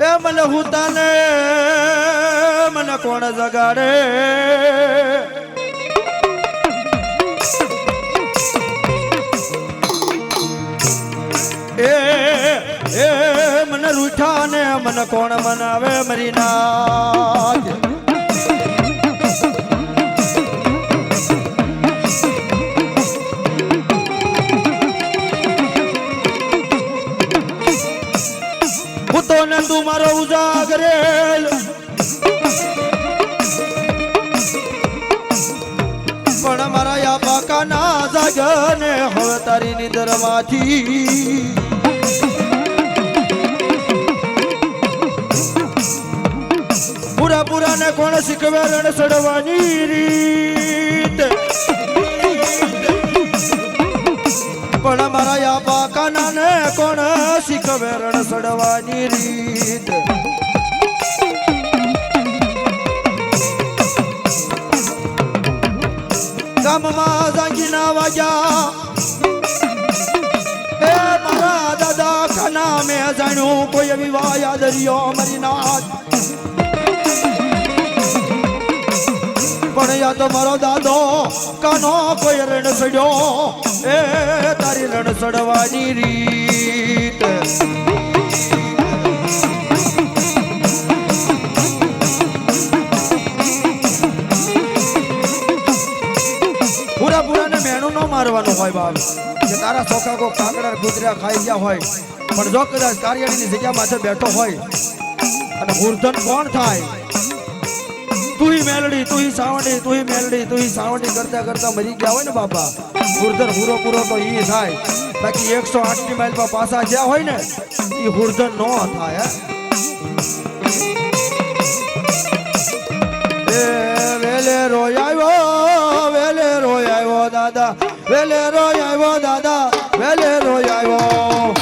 એ મને હુતાને મને કોણ જગાડે એ મને રૂઠા ને મને કોણ મનાવે મરી નાખ હું તો ને તું મારો ઉજાગરેલ પણ મારા યા બાકા ના જાગને હવે તારી નિદર માંથી પૂરા ને કોણ શીખવે રણ સડવાની રીત પણ મારા યા બાકાના ને કોણ શીખવે રણ સડવાની રીત ગામમાં જાગીના વાગ્યા એ મારા દાદા ખાના મેં જાણ્યું કોઈ વિવાહ દરિયો મરી નાથ પણ યા તો મારો દાદો કાનો કોઈ રણ સડ્યો એ તારી રણ સડવાની રીત પૂરા ને મેણું ન મારવાનું હોય બાપ કે તારા છોકરા કો કાકડા ગુજરા ખાઈ ગયા હોય પણ જો કદાચ કાર્યાળીની જગ્યા માથે બેઠો હોય અને મૂર્ધન કોણ થાય તું મેલડી તું સાવંડી કરતા કરતા મરી ગયા હોય ને બાપા હુરધન પૂરો તો ઈ થાય બાકી 108 માઇલ પર પાછા જ્યાં હોય ને ઈ હુરધન નો થાય એ વેલે રોય આવ્યો દાદા વેલે રોય આવ્યો દાદા વેલે રોય આવ્યો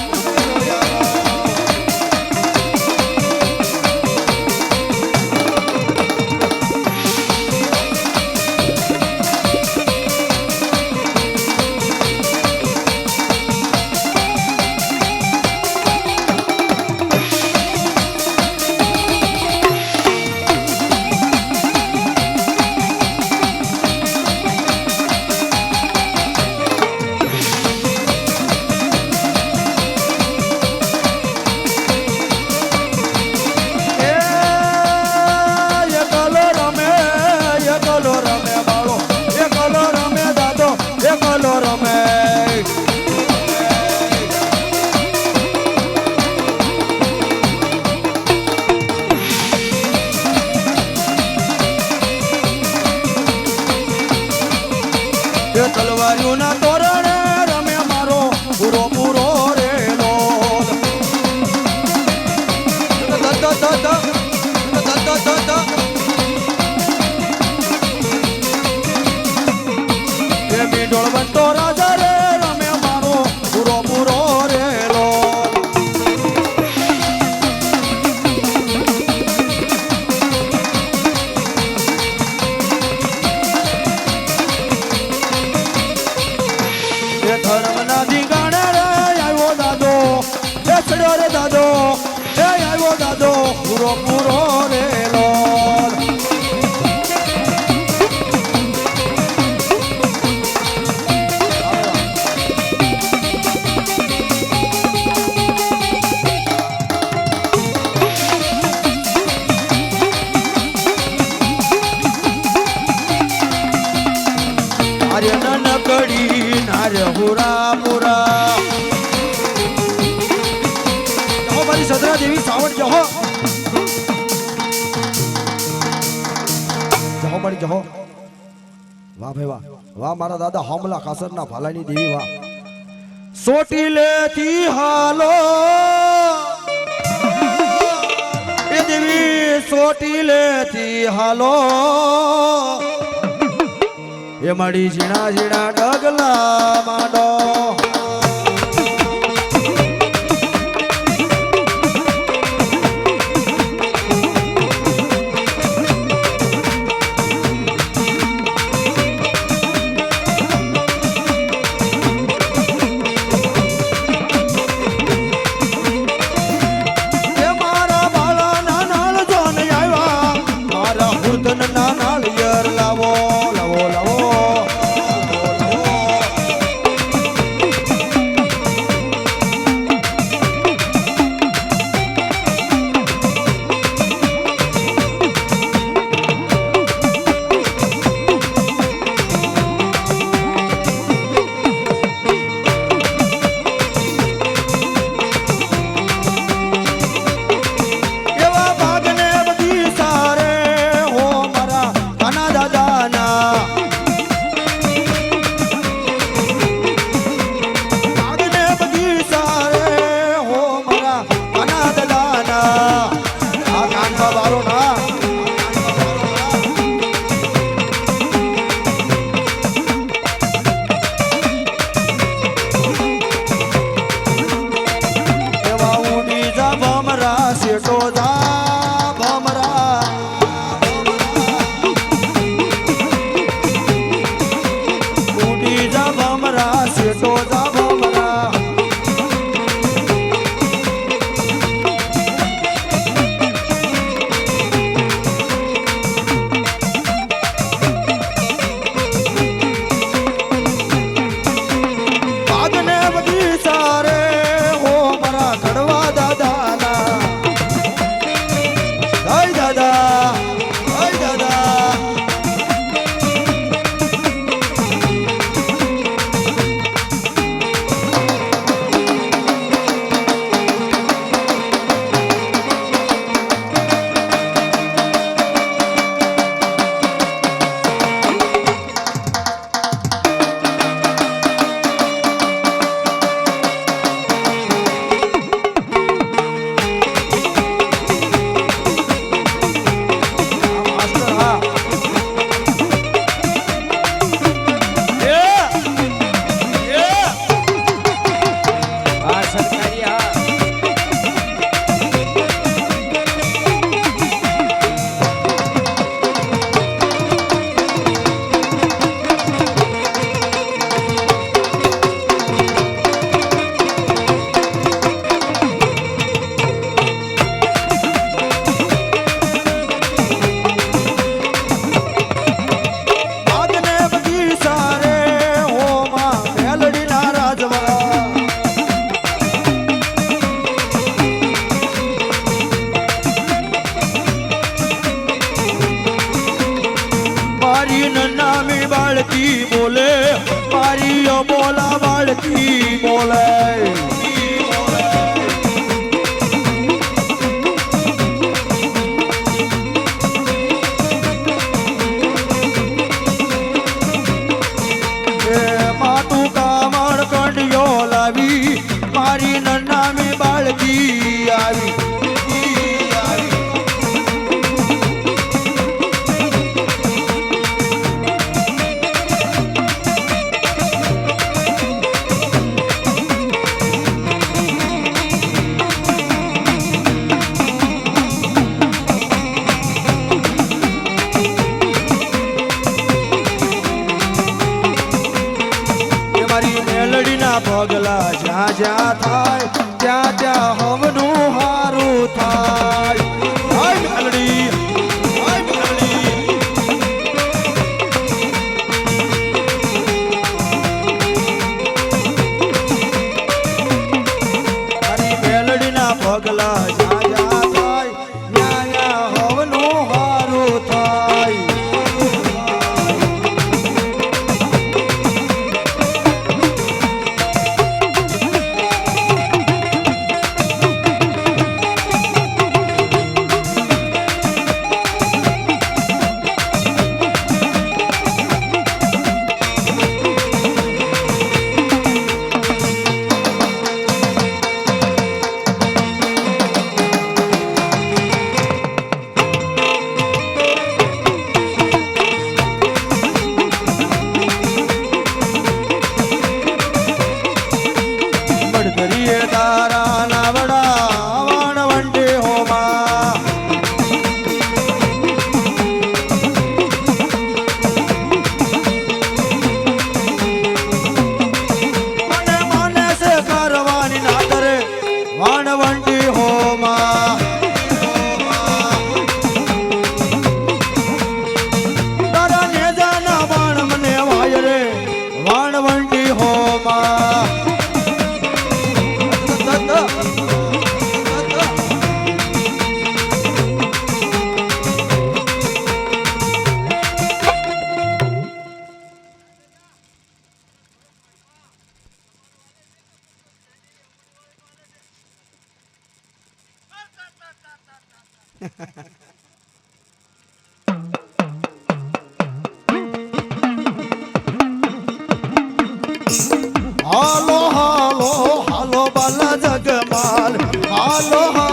તલવારીઓ ના તોરણે રમે મારો પૂરો રેલો એ મીંડોળ બનતો રાજા રે રમે મારો પૂરો રેલો ધર્મ ના ધીંગાણે રે આવ્યો દાદો એ ચડ્યો રે દાદો એ આવ્યો દાદો પૂરો રેલો આર્ય નનકડી નાર્ય પૂરા મારી સદરા દેવી સાવડ જહો મારી જહો વાહ ભાઈ વાહ મારા દાદા હમલા ખાસર ના ભાલાની દેવી વાહ સોટી લેતી હાલો એ દેવી સોટી લેતી હાલો એ મારી ઝીણા ડગલા માંડો એ મારા બાળા દાના દાના આ કાનબા બારો ના એવા ઉડી જા ભમરા શેઠો જા ભમરા ઉડી જા ભમરા શેઠો જા ભમરા ભાગને બધી સારે હો મારા કડવા દાદાના જય દાદા જય દાદા માસ્ટર હા આ સરકારી હા ભાગને બધી સારે હો માં મેલડીના રાજવા મારી નામી બાળકી બોલે મારી અમોલા બાળકી બોલે એ માતું કામળ કંડિયો લાવી મારી નામી બાળકી આવી એ મારી મેલડીના પગલા જ્યાં જ્યાં થાય ત્યાં ત્યાં હવનું હારું થાય હાય મેલડી હાય મેલડી મારી મેલડીના પગલા જ્યાં જ્યાં થાય ત્યાં ત્યાં હવનું હારું થાય બળદરીએ તારા નાવડા વાણ વંડે હોમાં મને માને છે કરવાની ના કરે વાણ વંડી હોમાં તારા નેજાના વાણ મને વાય રે વાણ વંડી હોમાં હાલો હાલો હાલો બાલા જગમાલ હાલો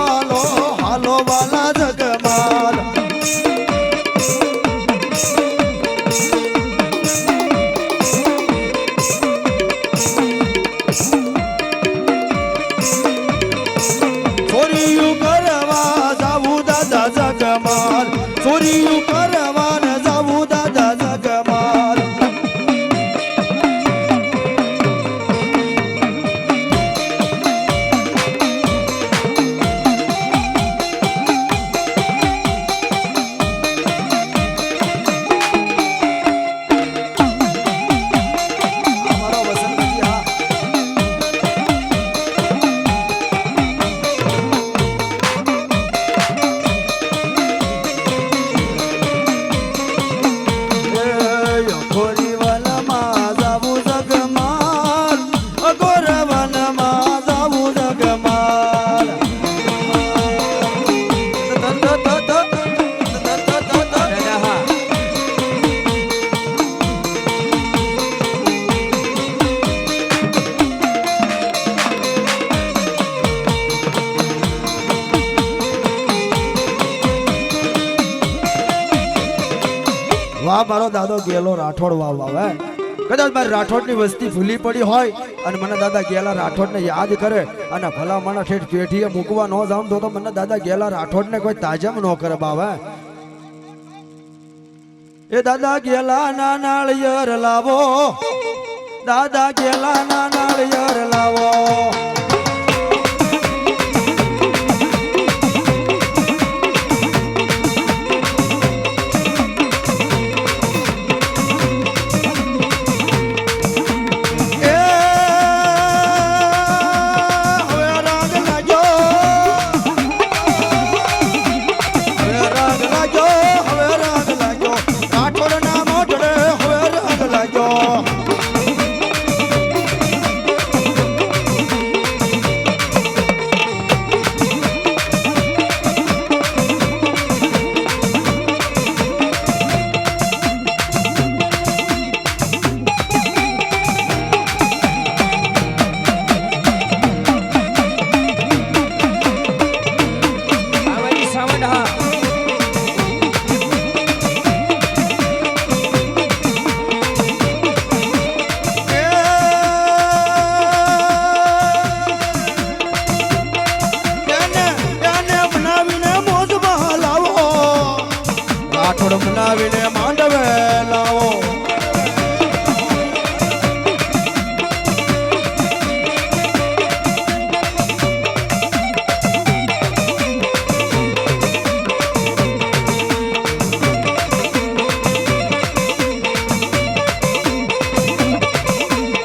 ગોળિયું કરવાન જાવું દાદા જગમાલ અમારો વસંતજી હા ગોરીવનમાં જાવું જગમાલ ગોરવનમાં જાવું જગમાલ દાદા હા વાહ મારો દાદો ગેલો રાઠોડ વાહ વાહ હે કદાચ મારી રાઠોડની વસ્તી ભૂલી પડી હોય અને મને દાદા ગેલા રાઠોડને યાદ કરે અને ભલા મને ઠેઠ પેઠીએ મૂકવા ન જાઉં તો મને દાદા ગેલા રાઠોડને કોઈ તાજમ ન કરે બાવ હે એ દાદા ગેલા ના નાળિયેર લાવો દાદા ગેલા ના નાળિયેર લાવો એ હવે રાગ લાગ્યો હવે રાગ લાગ્યો હવે રાગ લાગ્યો રાઠોડના મોઢડે હવે રાગ લાગ્યો બાવાની સાવંડ હા એને બનાવીને મોજમાં લાવો રાઠોડ બનાવીને માંડવે લાવો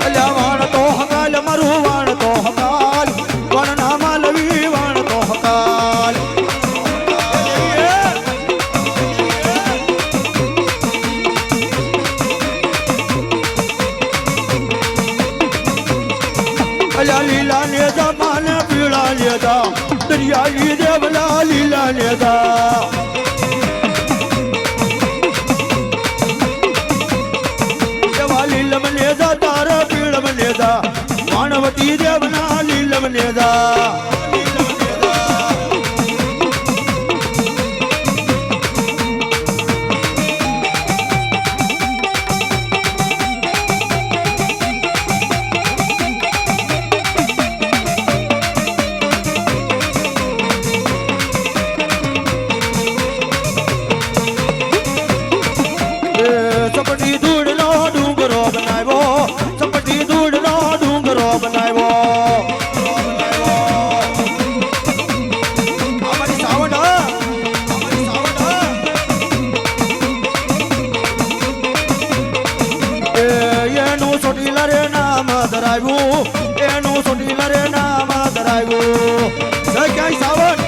અલ્યા વાણ તો હકાલ મારું વાણ તો હકાલ વાણ ના માલવી વાણ તો હકાલ અલ્યા લીલા નેજા માને પીળા નેજા દરિયાઈ દેવલા લીલા નેજા એવા લીલમ નેજા તારા પીળમ નેજા માનવતી દેવના લીલમ નેજા ચપટી ધૂળનો ડુંગરો બનાવ્યો ચપટી ધૂળનો ડુંગરો બનાવ્યો અમારી સાવણ હા અમારી સાવણ હા એનું ચોટીલા રે નામ ધરાવ્યું એનું ચોટીલા રે નામ ધરાવ્યું જય ક્યાંય સાવણ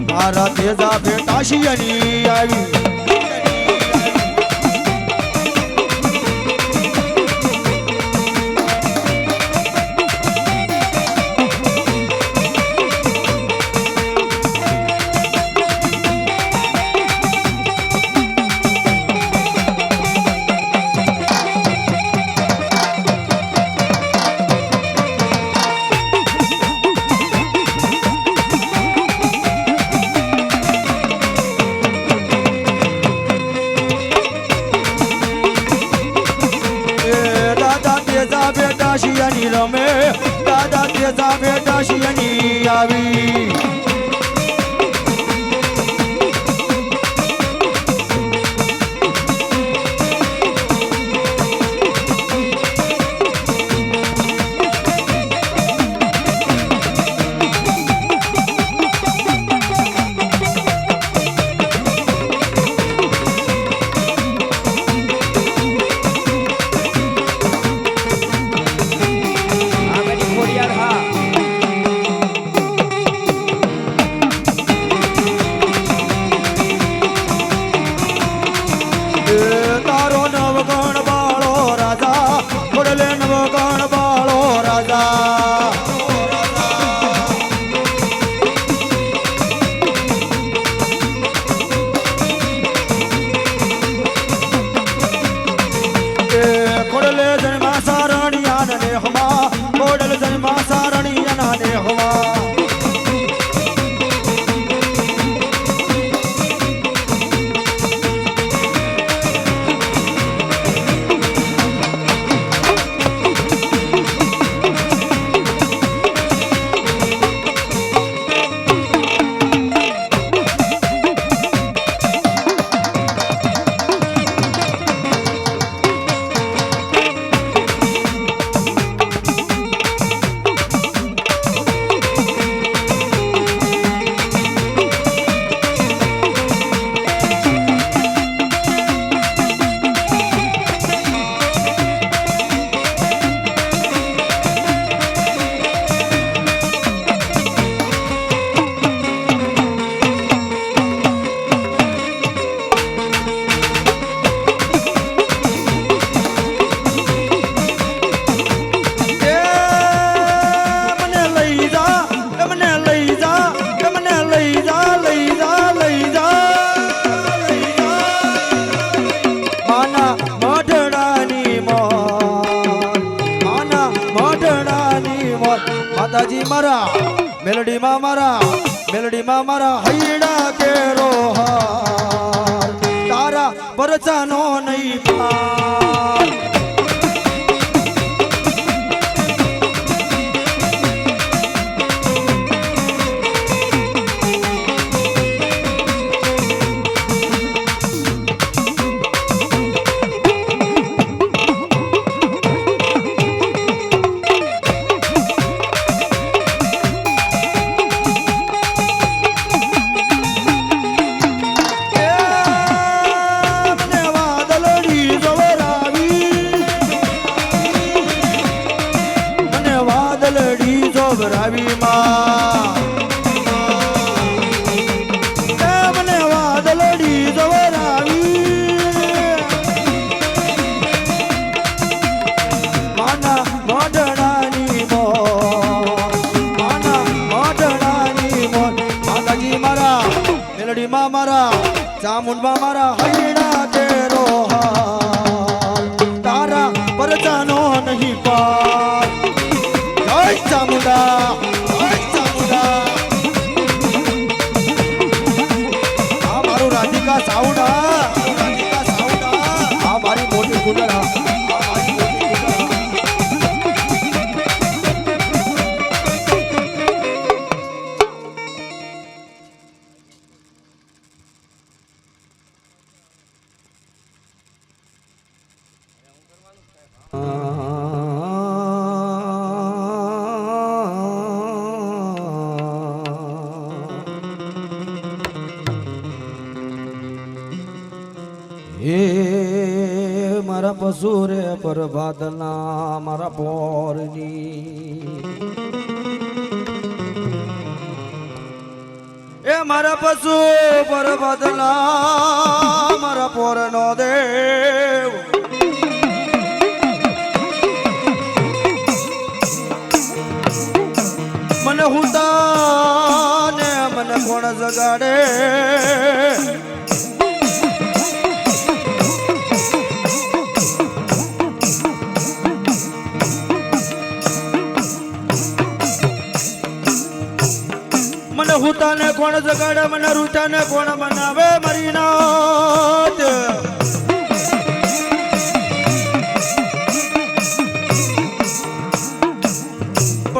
મારા તેજા ભેટાશિયાની આવી દાશિયાની રમે દાદા તેજા બે દાશિયાની આવી આંગળી ખોડિયાર હા તારો નવગણ બાળો રાજા ખોડલે નવગણ બાળો રાજા ખોડલે જન્મા સારણિયા ને હમા ખોડલ જન્મા સારણિયા ને હમા માતાજી મારા મેલડીમાં મારા હૈડા કેરો હાર તારા પરચાનો નહીં પાર રવિ માં મને વાદળડી જવરાવી માના મોઢડાની મોન માતાજી મારા મેલડીમાં મારા ચામુંડમાં મારા હૈડા તેરો હાલ તારા પરચાનો નહીં પાર જય ચામુંડા આ મારું રાધિકા સાઉન્ડ આ મારી મોટી કુંડળ હે મારા પશુ રે પરભાતના મારા પોરની એ મારા પશુ પરભાતના મારા પોરનો દેવ મને હુતા ને મને કોણ જગાડે હુતાને કોણ જગાડે મને રૂટાને કોણ બનાવે મારી નાત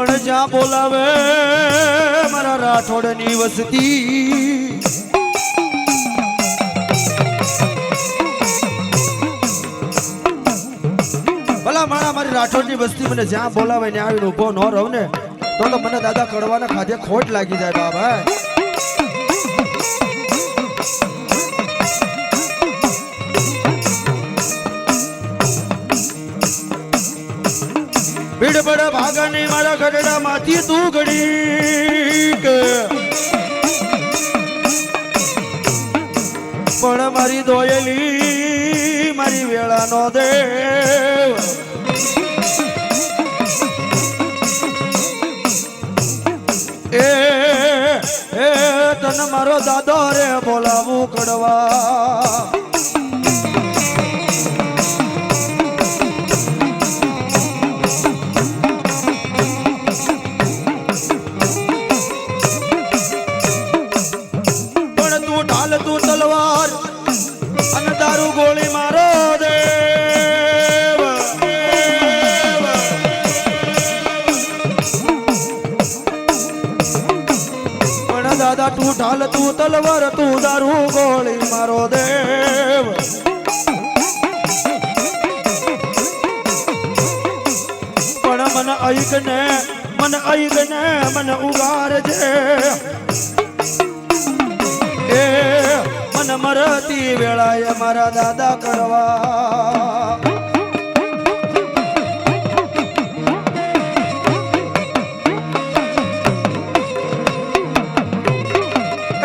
પણ જ્યાં બોલાવે મારા રાઠોડની વસ્તી ભલા મારા મારી રાઠોડની વસ્તી મને જ્યાં બોલાવે ને આવીને ઊભો ન રહું ને તો મને દાદા કડવાના ખાધે ખોટ લાગી જાય બાબા. ભીડ બડ ભાગની મારા ગઢડા માંથી તું ઘડીક પણ મારી દોયેલી મારી વેળાનો દેવ એ તન મારો દાદો રે બોલાવું કડવા. તું તલવાર અને દારૂ ગોળી મારો દેવ પણ દાદા તું ઢાલ તું તલવાર તું દારૂ ગોળી મારો દેવ. પણ મને આઈક ને મને ઉગારજે એ મન મરતી વેળાએ મારા દાદા કડવા.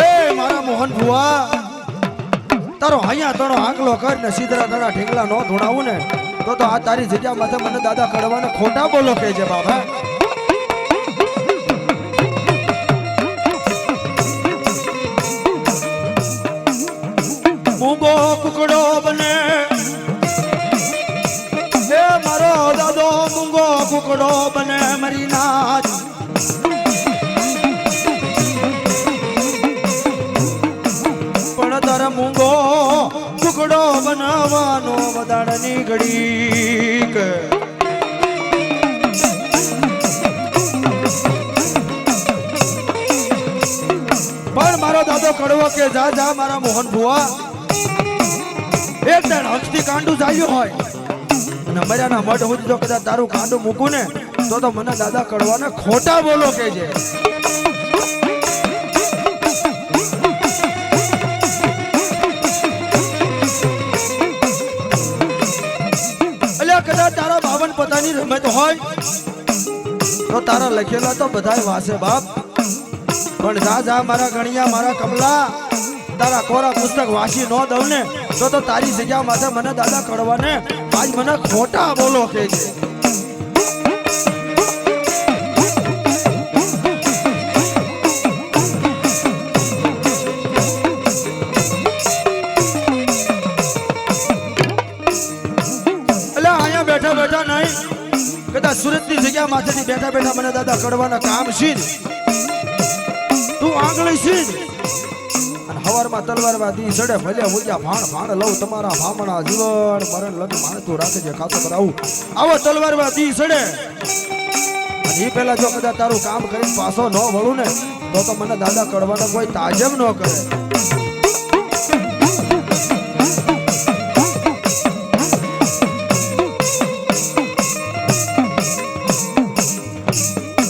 એ મારા મોહન ભુવા તારો અહીંયા તણો આકલો કર ને સીધરા તણા ઢીંગલા નો ધોણાવું ને તો આ તારી જગ્યા માથે મને દાદા કડવાને ખોટા બોલો કે છે બાબા. મૂંગો કુકડો બને એ મારો દાદો મૂંગો કુકડો બને મરી નાચ. પણ તારા મૂંગો કુકડો બનાવવાનો વદાડની ઘડીક પણ મારો દાદો કડવો કે જા જા મારા મોહન ભુવા એક દાડ હંસથી કાંડું ચાલ્યું હોય અને મર્યાના મઢ સુધી જો કદાચ તારું કાંડું મૂકું ને તો મને દાદા કડવાને ખોટા બોલો કે છે. એટલે કદાચ તારા બાવન પતાની રમત હોય તો તારા લખેલા તો બધાય વાસે બાપ. પણ જા જા મારા ગણિયા મારા કમલા તારા કોરા પુસ્તક વાંચી ન દઉં ને તો તારી જગ્યા માથે મને દાદા કડવાને આજ મને ખોટા બોલો કે છે. એટલે અહીંયા બેઠા બેઠા નહીં કદાચ સુરતની જગ્યા માથેથી બેઠા બેઠા મને દાદા કડવાના કામ છે તું આંગળી છે હવારમાં તલવારમાં દી સડે ભલે ઉજા ભાણ લઉં તમારા ભામણા જીવન મરણ લગ માણતું રાખજે ખાતો કરાવું આવો તલવારમાં દી સડે અને એ પેલા જો કદાચ તારું કામ કરીને પાછો ન વળું ને તો મને દાદા કડવાનો કોઈ તાજબ ન કરે.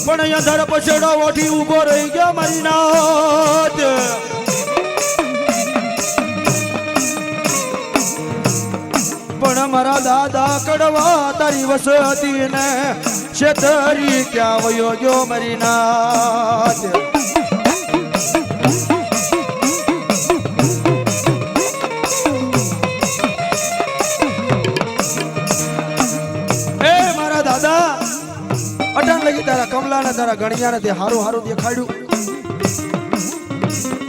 પણ અહીંયા ધર પછેડો ઓઠી ઉભો રહી ગયો મારી નાથ. પણ મારા દાદા કડવા તારી વસતી ને છેતરી ક્યાં વયો ગયો મારી નાથ. એ મારા દાદા અટાણ લગી તારા કમલા ને તારા ગણિયા ને તે હારું હારું દેખાડ્યું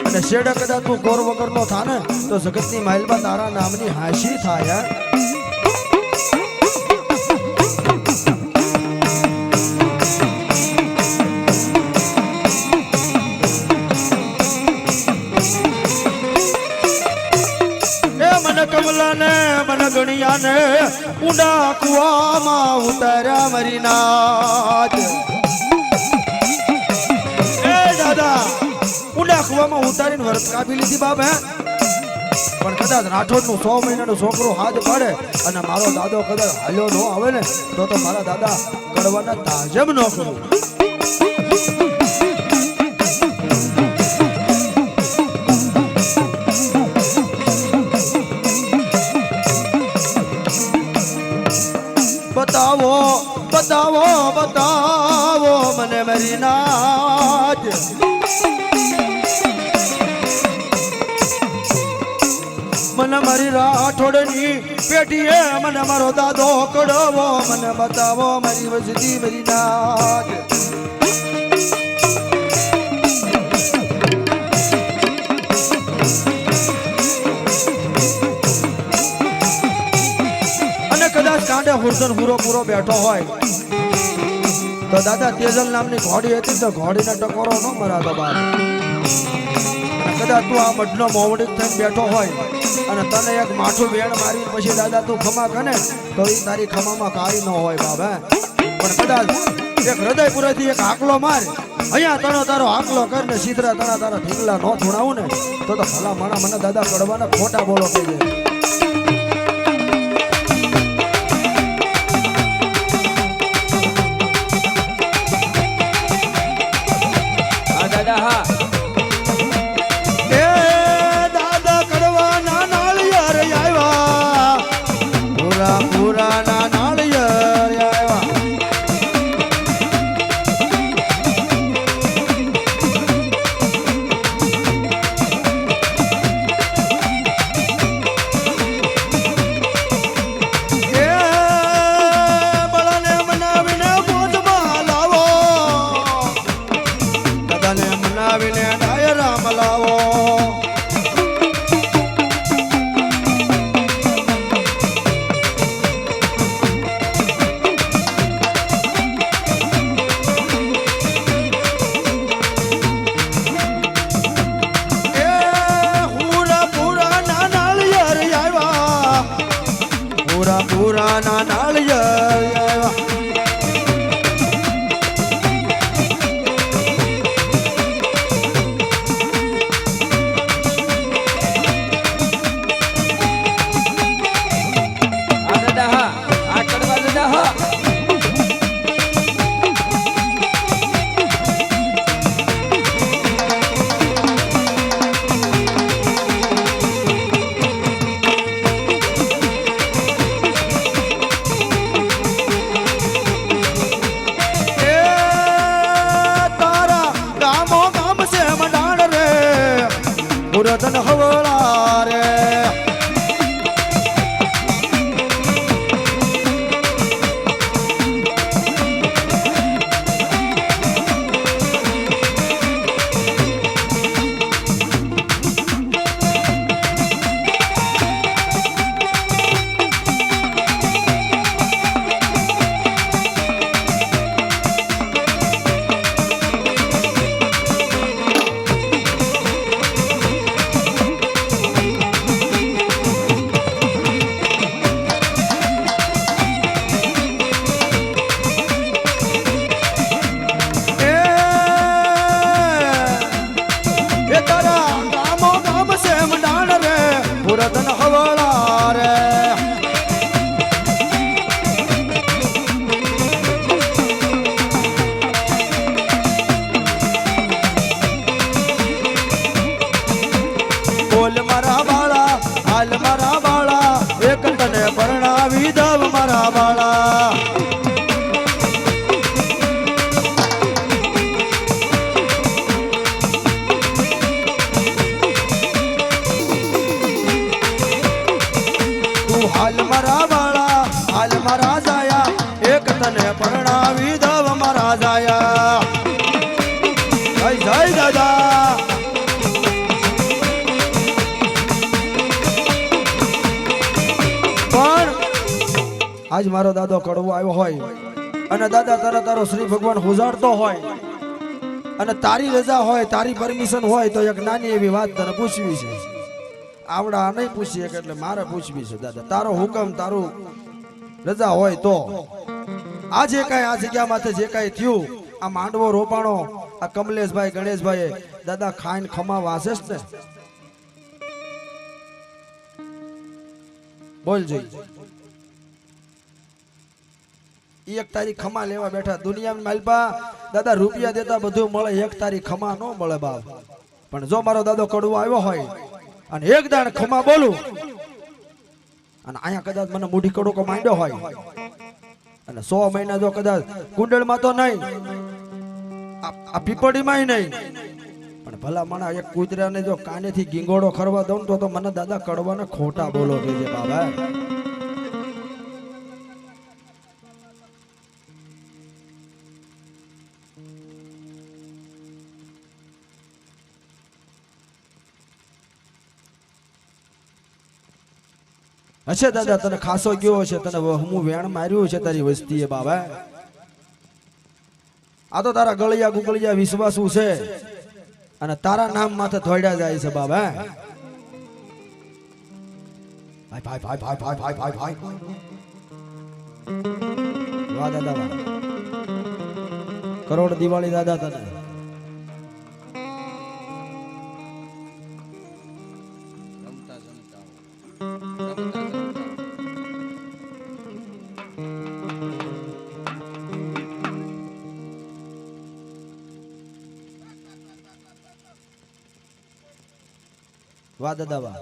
અને શેડા કદાચ તું ગોર વગર નો થા ને તો જગતની માઇલમાં તારા નામની હાશી થાય. મને કમલા ને મને ગણિયા ને ઊંડા કુવામાં ઉતાર્યા મરી નાથ. કુવામાં ઉતારીને વ્રત કાપી લીધી બાપ હે પણ કદાચ રાઠોડ નું 100 મહિનાનો છોકરો હાથ પાડે અને મારો દાદો કદાચ હાલ્યો ન આવે ને તો મારા દાદા કડવાના તાજબ ન કરું बताओ बताओ बताओ મને મારી નાજ મને મારી રાઠોડની પેટીએ મને મારો દાદો કડવો મને બતાવો મારી વસતી મારી નાજ કાંડે હુરસન પૂરો બેઠો હોય તો દાદા તેજલ નામની ઘોડી હતી તો ઘોડીને ટકોરો ન મરાતો બાપ કદાચ તું આ મઢનો મોવડી થઈને બેઠો હોય અને તને એક માઠું વેણ મારી પછી દાદા તું ખમા કને તો એ તારી ખમામાં કાંઈ ન હોય બાપ હે પણ કદાચ એક હૃદયપુરેથી એક આકલો માર અહીંયા તનો તારો આકલો કરીને સીધરા તણા તારા ઢીંગલા ન થોડાવું ને તો ભલા માણા મને દાદા કડવાના ખોટા બોલો કહી દે પુરાના નાળિયેર પુરતન હવળા રે પુરતન હવળા રે બોલ મારા બાળા હાલ મારા બાળા એક તને પરણાવી દવ મારા બાળા હાલ મારા બાળા હાલ મારા જાયા એક તને પરણાવી દવ મારા જાયા જય જય દાદા પણ આજ મારો દાદો કડવો આવ્યો હોય અને દાદા તારો શ્રી ભગવાન ઉજાડતો હોય અને તારી રજા હોય તારી પરમિશન હોય તો એક નાની એવી વાત તને પૂછવી છે આવડા નહીં પૂછીએ કે એટલે મારે પૂછવી છે દાદા તારો હુકમ તારું રજા હોય તો આજે કઈ આ જગ્યા માથે જે કઈ થયું આ માંડવો રોપાણો આ કમલેશભાઈ ગણેશભાઈ દાદા ખાઈને ખમા વાસે ને બોલ જઈ એક તારી ખમા લેવા બેઠા દુનિયામાં માલપા દાદા રૂપિયા દેતા બધું મળે એક તારી ખમા ન મળે બાપ પણ જો મારો દાદો કડવો આવ્યો હોય અને એક દાણ ખમા બોલું અને અહીંયા કદાચ મને મૂઢી કડોકો માંડ્યો હોય અને 100 મહિના જો કદાચ કુંડળમાં તો નહીં આ પીપળીમાં નહીં પણ ભલા મને એક કૂતરાને જો કાનેથી ગીંગોડો ખરવા દઉં તો મને દાદા કડવાને ખોટા બોલો કેજે બાબા હશે દાદા તને ખાસો ગયો હશે તને હું વેણ માર્યું છે તારી વસ્તીએ બાબા આ તો તારા ગળિયા ગુગળિયા વિશ્વાસુ છે અને તારા નામ માથે થોડ્યા જાય છે બાબા ભાઈ ભાઈ ભાઈ ભાઈ ભાઈ ભાઈ ભાઈ ભાઈ વાહ દાદા વાહ કરોડ દિવાળી દાદા તને વાહ દાદા વાહ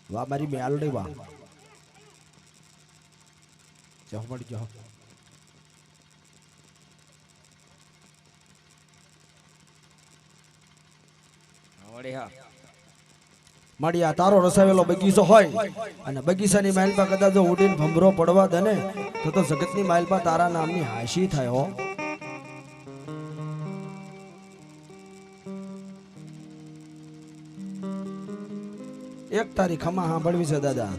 વાહ મારી મેલડી વાહ જાઓ મળી જાઓ મળી આ તારો રસાવેલો બગીચો હોય અને બગીચાની માઇલમાં કદાચ જો ઉડીને ભમરો પડવા દે ને તો જગતની માઇલમાં તારા નામની હાશી થાય હો એક તારી ખમા સાંભળવી છે દાદા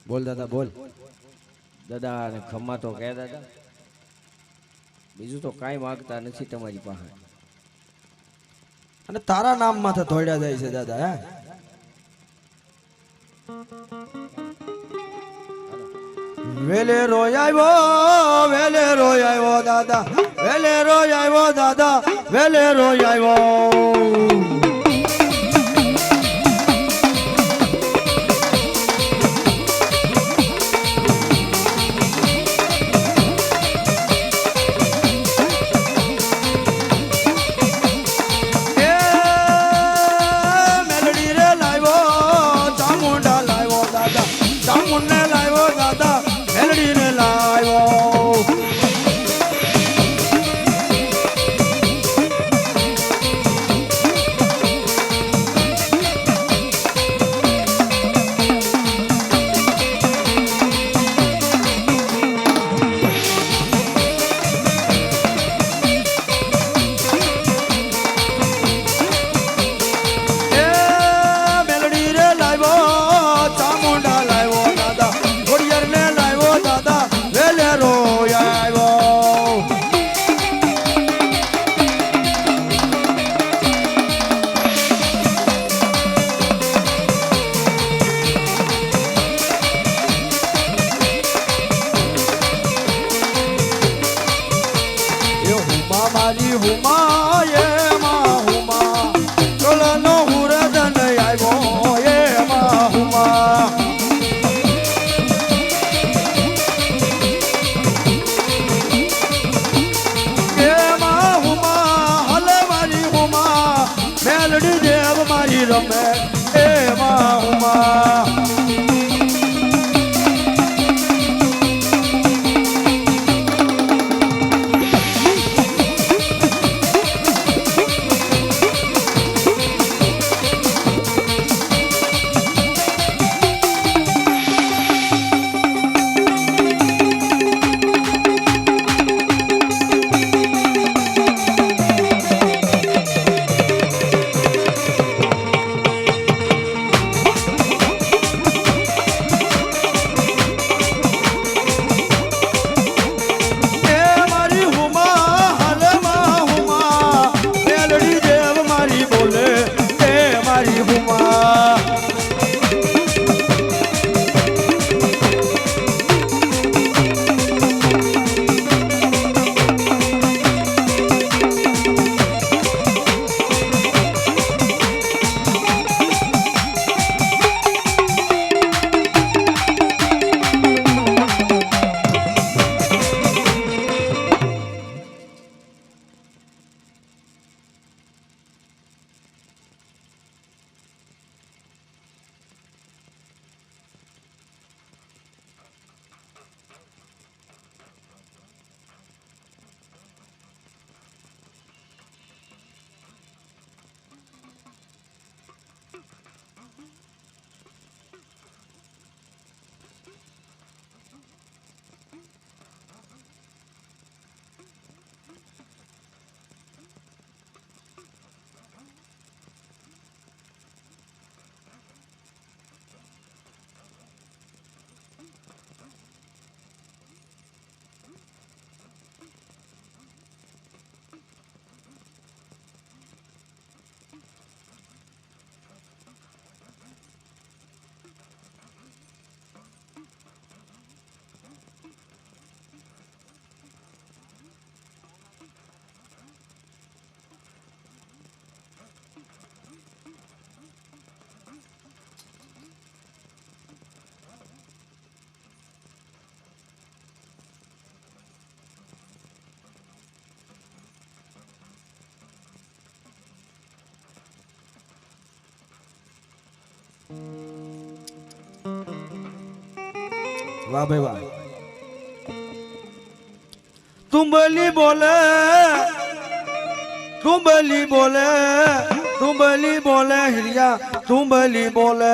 બોલ દાદા બોલ દાદા અને ખમ્મા તો કહે દાદા બીજું તો કાંઈ માંગતા નથી તમારી પાસે અને તારા નામ માથે થોડ્યા જાય છે દાદા હે વેલે રોય આવ્યો દાદા વેલે રોય આવ્યો દાદા વેલે રોય આવ્યો રમે એમાં ઉમા વાહ ભાઈ વાહ. તુંબલી બોલે તુંબલી બોલે તુંબલી બોલે હિરિયા તુંબલી બોલે.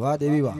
વાહ દેવી વાહ.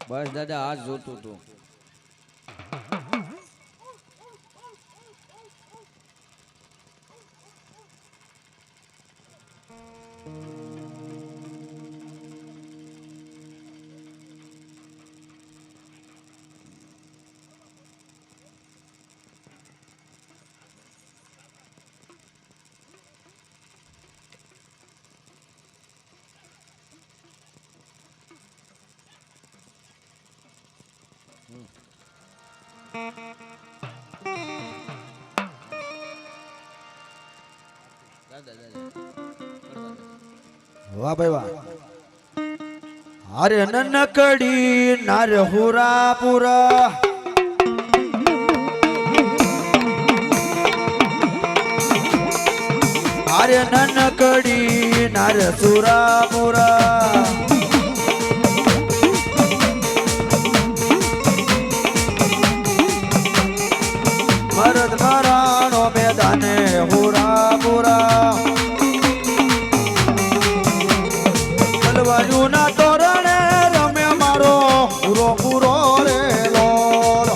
બસ દાદા આ જ જોતું તું. દાદા દાદા વાહ ભાઈ વાહ. હરે નનકડી નાર હુરાપુરા હરે નનકડી નાર સુરાપુરા મરદ મરાણો મેદાને હુરાપુરા તલવાયુના તોરણે રમે મારો પૂરો પૂરો રે લોલ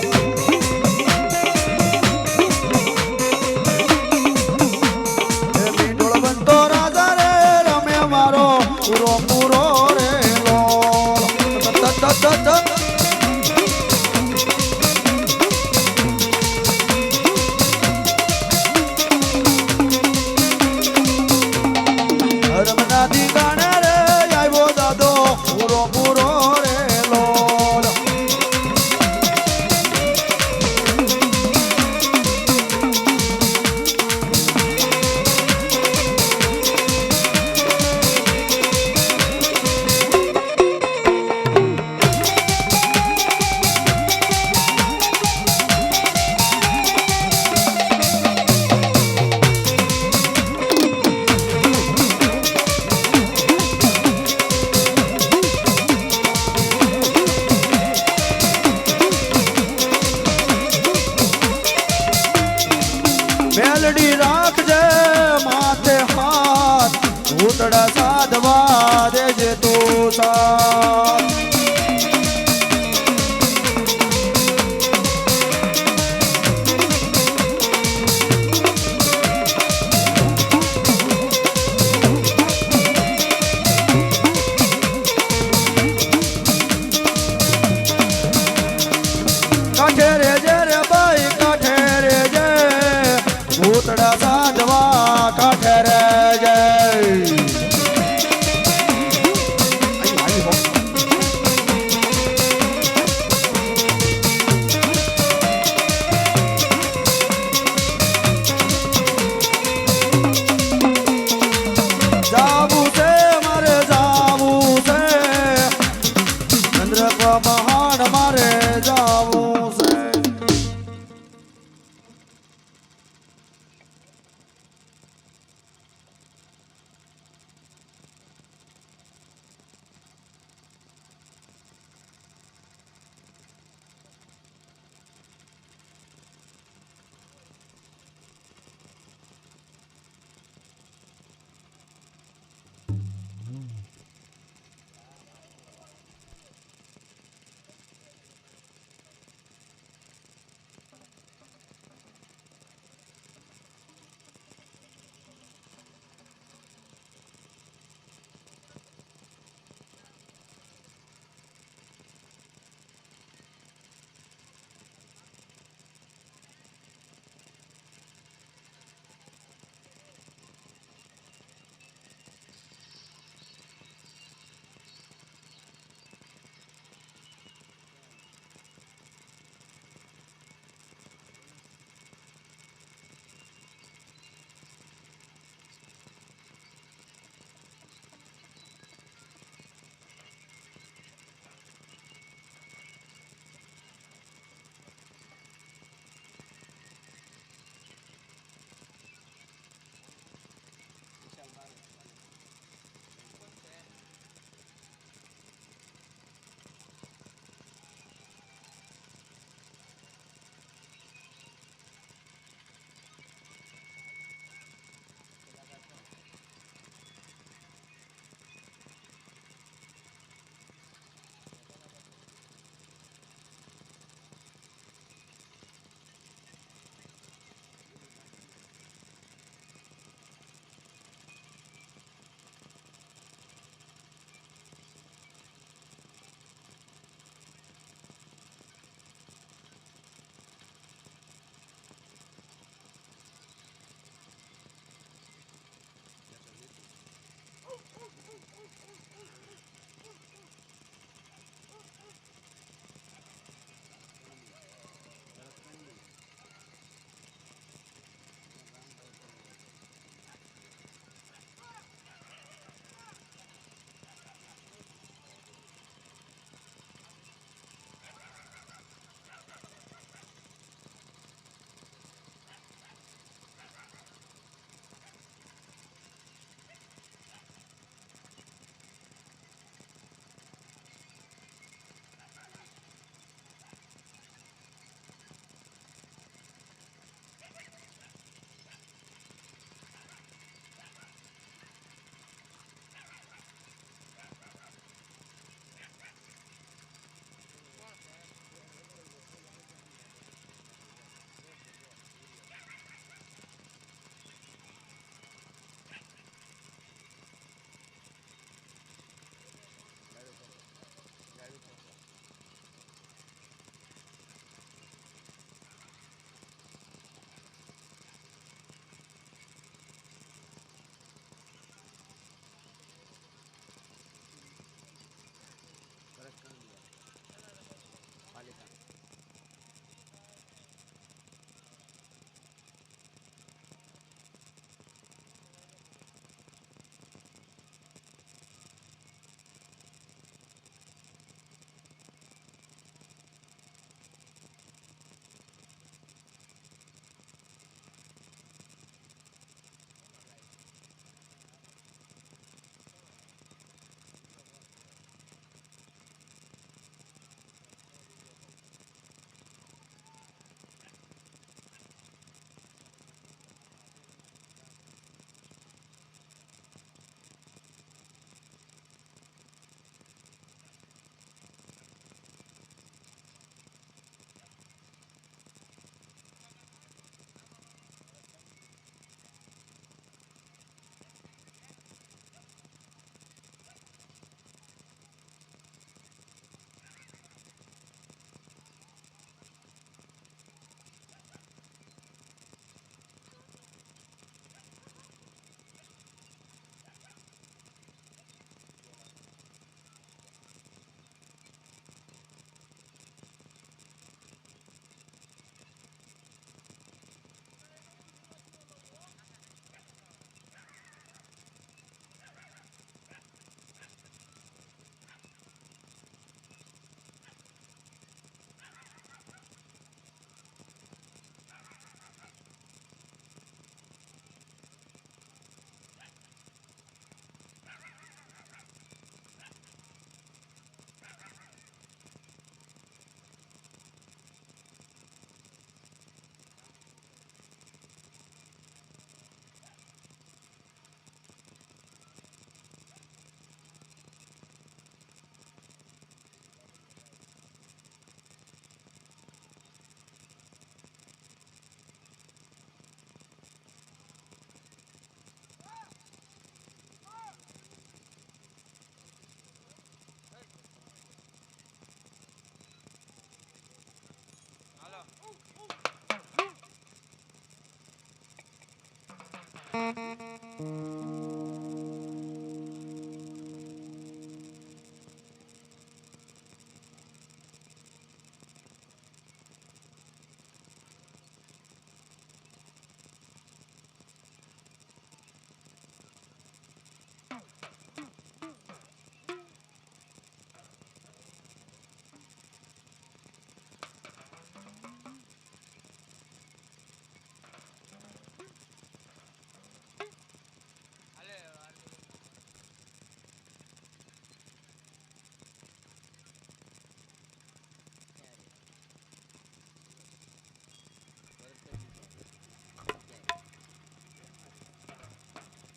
મીઠોળ બનતો રાજા રે રમે મારો પૂરો પૂરો રે લોલ હરમનાથી ગાણે રે આવ્યો દાદો પૂરો પૂરો રે લોલ મેલડી રાખજે માથે હાથ ઘૂંટડા સાધવા દેજે તું સાથ કાઠે રેજે રે ભાઈ કાઠે રેજે ભૂતડા સાધવા કાઠે રેજે.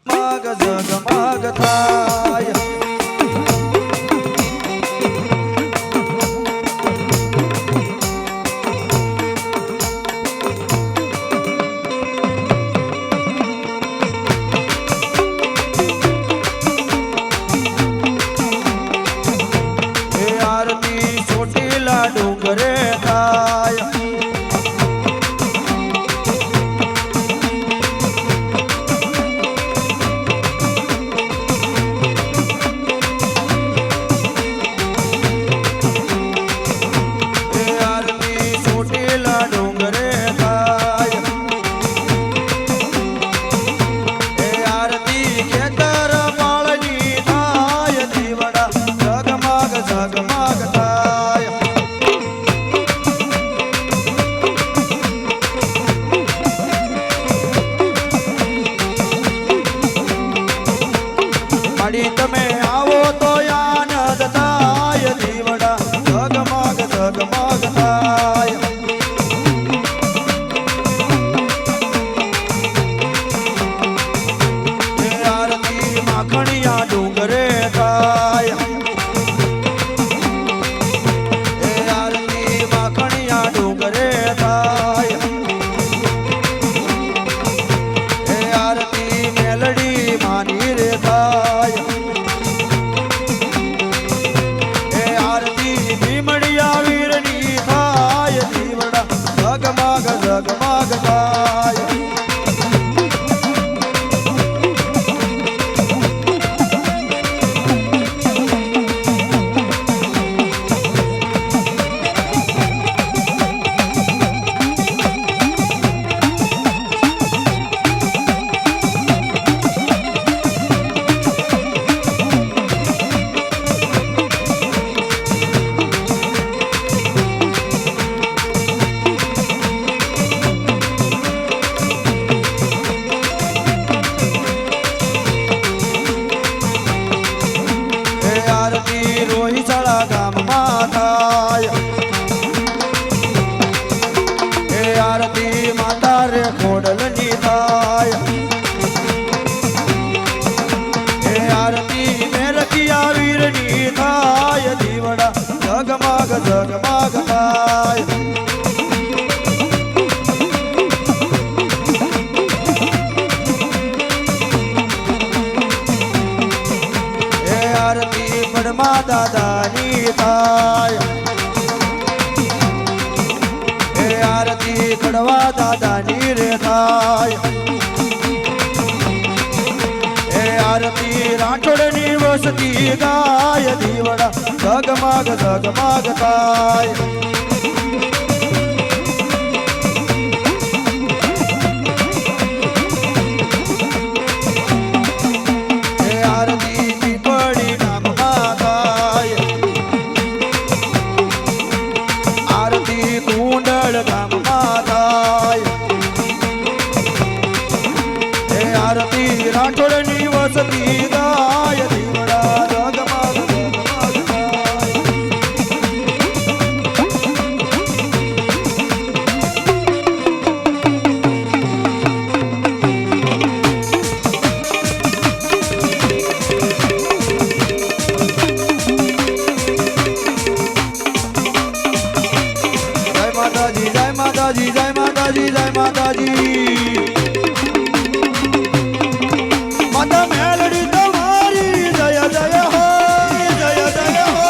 માગ જગમગ થાય હે આરતી ચોટીલા ડુંગરે થાય માડી તમે આવો તો આનંદ થાય દીવડા જગમગ જગમગ થાય એ આરતી માખણિયા ડુંગરે થાય એ આરતી માખણિયા ડુંગરે થાય એ આરતી મેલડી માની રે થાય એ આરતી ભીમડિયા વીરની થાય દીવડા જગમગ જગમગ થાય આરતી રોહિશાળા ગામમાં થાય એ આરતી માતા રે ખોડલની થાય એ આરતી મેરકિયા વીરની થાય દીવડા જગમગ જગમગ થાય એ આરતી પડમા દાદાની થાય એ આરતી કડવા દાદાની રે થાય એ આરતી રાઠોડની વસતી ગાય દીવડા જગમગ જગમગ થાય એ આરતી પીપળી નામમાં થાય આરતી કુંડળ ગામમાં થાય એ આરતી રાઠોડની વસતી ગાય દીવડા જગમગ જગમગ થાય જય માતાજી જય માતાજી જય માતાજી જય માતાજી માતા મેલડી તમારી જય જય હો જય જય હો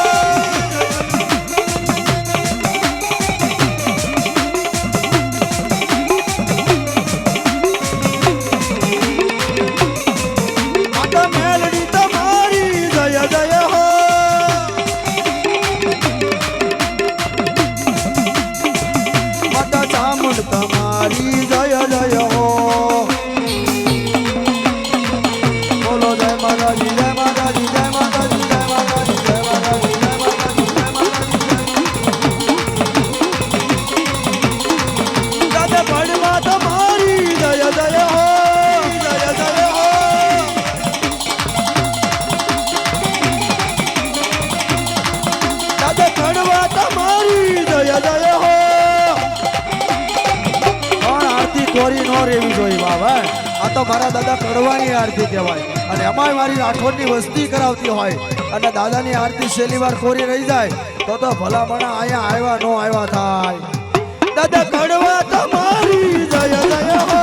માતા મેલડી તમારી જય જય હો માતા ચામુંડ તમારી જય જય હો બોલો જય માતાજી જય માતાજી જય માતાજી જય માતાજી જય માતાજી જય માતાજી જય માતાજી દાદા પડવા તમારી જય જય હો જય જય હો દાદા પડવા તમારી જય જય હો પણ આરતી કોરી નો રેવી જોઈ બાબા આ તો મારા દાદા કડવાની આરતી કહેવાય અને એમાંય મારી રાઠોડની વસ્તી કરાવતી હોય અને દાદાની આરતી છેલ્લી વાર કોરી રહી જાય તો ભલામણા અહીંયા આવ્યા નો આવ્યા થાય દાદા કડવા તમારી જય જય હો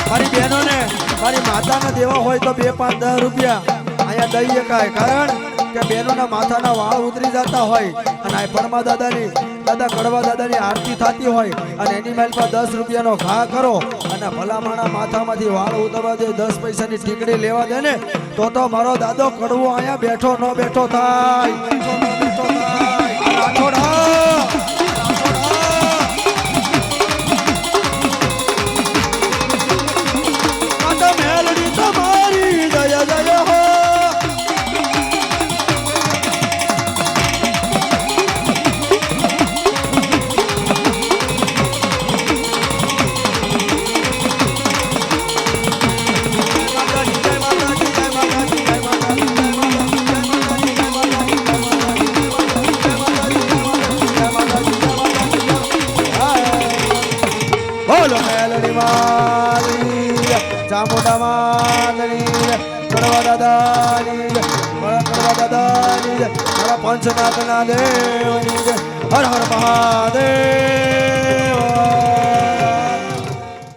મારી બહેનોને મારી માતાના દેવા હોય તો 2, 5, 10 રૂપિયા અહીંયા દઈ શકાય કારણ કે બહેનોના માથાના વાળ ઉતરી જતા હોય અને આ પરમા દાદાની દાદા કડવા દાદાની આરતી થતી હોય અને એની માલમાં 10 રૂપિયાનો ઘા કરો અને ભલામણા માથામાંથી વાળ ઉતરવા દે 10 પૈસાની ટીકડી લેવા દે ને તો મારો દાદો કડવો અહીંયા બેઠો ન બેઠો થાય માતા મેલડી તમારી જય જય હો કડવા દાદાની જય કડવા દાદાની જય મારા પંચનાથના દેવની જય હર હર મહાદેવ